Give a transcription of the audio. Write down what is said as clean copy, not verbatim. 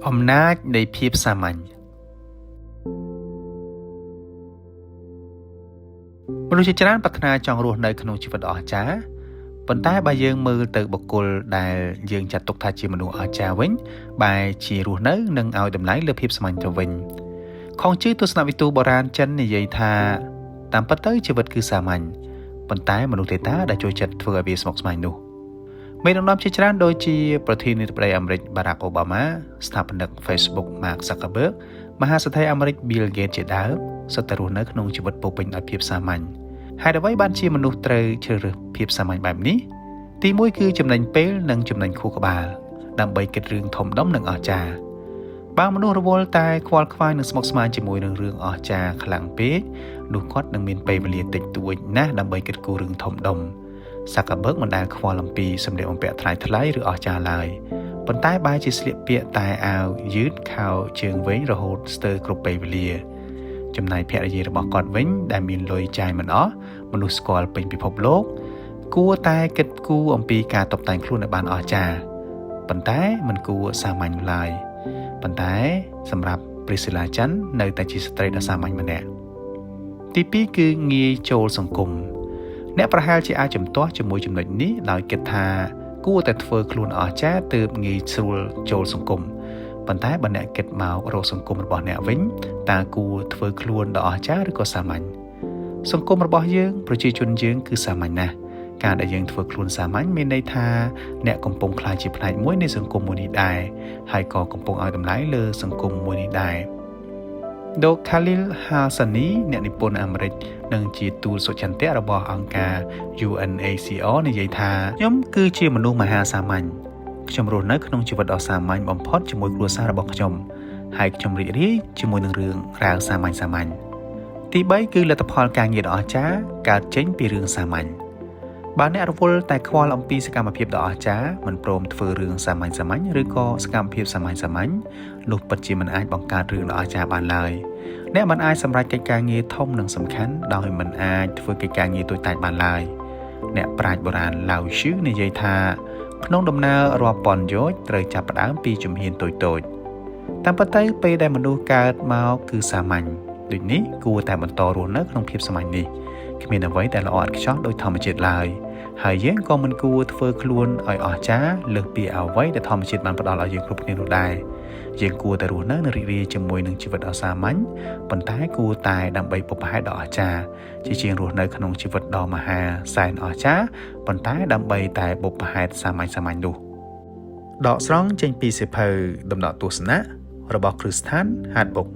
អំណាចនៃភាពសាមញ្ញមនុស្សជាច្រើនប្រាថ្នាចង់រស់នៅក្នុងជីវិតអស្ចារ្យប៉ុន្តែបើយើងមើលទៅបុគ្គលដែលយើងចាត់ទុកថាជាមនុស្សអស្ចារ្យវិញបែរជារស់នៅនិងឲ្យតម្លៃលើភាពសាមញ្ញទៅវិញខងជឿទស្សនវិទូបុរាណចិននិយាយថាតាមពិតទៅជីវិតគឺសាមញ្ញប៉ុន្តែមនុស្សទេតាដែលចូលចិត្តធ្វើឲ្យវាស្មុគស្មាញនោះមេដឹកនាំជាច្រើនដូចជាប្រធានាធិបតីអាមេរិក Barack Obama ស្ថាបនិក Facebook Mark Zuckerberg មហាសេដ្ឋីអាមេរិក Bill Gates ជាដើមសុទ្ធតែរស់នៅក្នុងជីវិតពោរពេញដោយភាពសាមញ្ញហេតុអ្វីបានជាមនុស្សត្រូវជ្រើសរើសភាពសាមញ្ញបែបនេះទីមួយគឺចំណេញពេលនិងចំណេញខួរក្បាលដើម្បីគិតរឿងធំដុំនិងអស្ចារ្យបើមនុស្សរវល់តែខ្វល់ខ្វាយនិងស្មុគស្មាញជាមួយនឹងរឿងអស្ចារ្យខ្លាំងពេកនោះគាត់នឹងមានពេលវេលាតិចតួចណាស់ដើម្បីគិតគូររឿងធំដុំZuckerberg មិនដែលខ្វល់អំពីសម្ភារបំពាក់ថ្លៃៗឬអស្ចារ្យឡើយប៉ុន្តែបែរជាស្លៀកពាក់តែអាវយឺតខោជើងវែងរហូតស្ទើរគ្រប់ពេលវេលាចំណែកភរិយារបស់គាត់វិញដែលមានលុយចាយមិនអស់មនុស្សស្គាល់ពេញពិភពលោកគួរតែគិតគូរអំពីការតុបតែងខ្លួនឲ្យបានអស្ចារ្យប៉ុន្តែមិនគួរសាមញ្ញឡើយប៉ុន្តែសម្រាប់ Priscilla Chan នៅតែជាស្ត្រីដ៏សាមញ្ញម្នាក់ទី2គឺងាយចូលសង្គមអ្នកប្រហែលជាអាចជំទាស់ជាមួយចំណុចនេះដោយគិតថាគួរតែធ្វើខ្លួនអស្ចារ្យទើបងាយស្រួលចូលសង្គមប៉ុន្តែបើអ្នកគិតមករកសង្គមរបស់អ្នកវិញតើគួរធ្វើខ្លួនដ៏អស្ចារ្យឬក៏សាមញ្ញសង្គមរបស់យើងប្រជាជនយើងគឺសាមញ្ញណាស់ការដែលយើងធ្វើខ្លួនសាមញ្ញមានន័យថាអ្នកកំពុងក្លាយជាផ្នែកមួយនៃសង្គមមួយនេះដែរហើយក៏កំពុងឲ្យតម្លៃលើសង្គមមួយនេះដែរលោក Khalil Hosseini អ្នកនិពន្ធអាមេរិកនិងជាទូតសុចន្ទៈរបស់អង្គការ UNHCR និយាយថាខ្ញុំគឺជាមនុស្សមហាសាមញ្ញខ្ញុំរស់នៅក្នុងជីវិតដ៏សាមញ្ញបំផុតជាមួយគ្រួសាររបស់ខ្ញុំហើយខ្ញុំរីករាយជាមួយនឹងរឿងរ៉ាវសាមញ្ញទី3គឺលទ្ធផលការងារដ៏អស្ចារ្យកើតចេញពីរឿងសាមញ្ញបើអ្នករវល់តែខ្វល់អំពីសកម្មភាពដ៏អស្ចារ្យមិនព្រមធ្វើរឿងសាមញ្ញឬក៏សកម្មភាពសាមញ្ញនោះពិតជាមិនអាចបង្កើតរឿងដ៏អស្ចារ្យបានឡើយអ្នកមិនអាចសម្រេចកិច្ចការងារធំនិងសំខាន់ដោយមិនអាចធ្វើកិច្ចការងារតូចតាចបានឡើយអ្នកប្រាជ្ញបុរាណឡាវឈឺនិយាយថាក្នុងដំណើររាប់ពាន់យោជន៍ត្រូវចាប់ផ្ដើមពីជំហានតូចតាមពិតទៅពេលដែលមនុស្សកើតមកគឺសាមញ្ញដូចនេះគួរតែបន្តរស់នៅក្នុងភាពសាមញ្ញនេះគ្មានអ្វីដែលល្អឥតខ្ចោះដោយធម្មជាតិឡើយហើយយើងក៏មិនគួរធ្វើខ្លួនឲ្យអស្ចារ្យលើសពីអ្វីដែលធម្មជាតិបានផ្ដល់ឲ្យយើងគ្រប់គ្នានោះដែរយើងគួរតែរស់នៅនិងរីករាយជាមួយនឹងជីវិតដ៏សាមញ្ញប៉ុន្តែគួរតែដើម្បីបុព្វហេតុដ៏អស្ចារ្យជាជាងរស់នៅក្នុងជីវិតដ៏មហាសែនអស្ចារ្យប៉ុន្តែដើម្បីតែបុព្វហេតុសាមញ្ញនោះដកស្រង់ចេញពីសៀវភៅដំណក់ទស្សនៈរបស់ Kristen Hardbook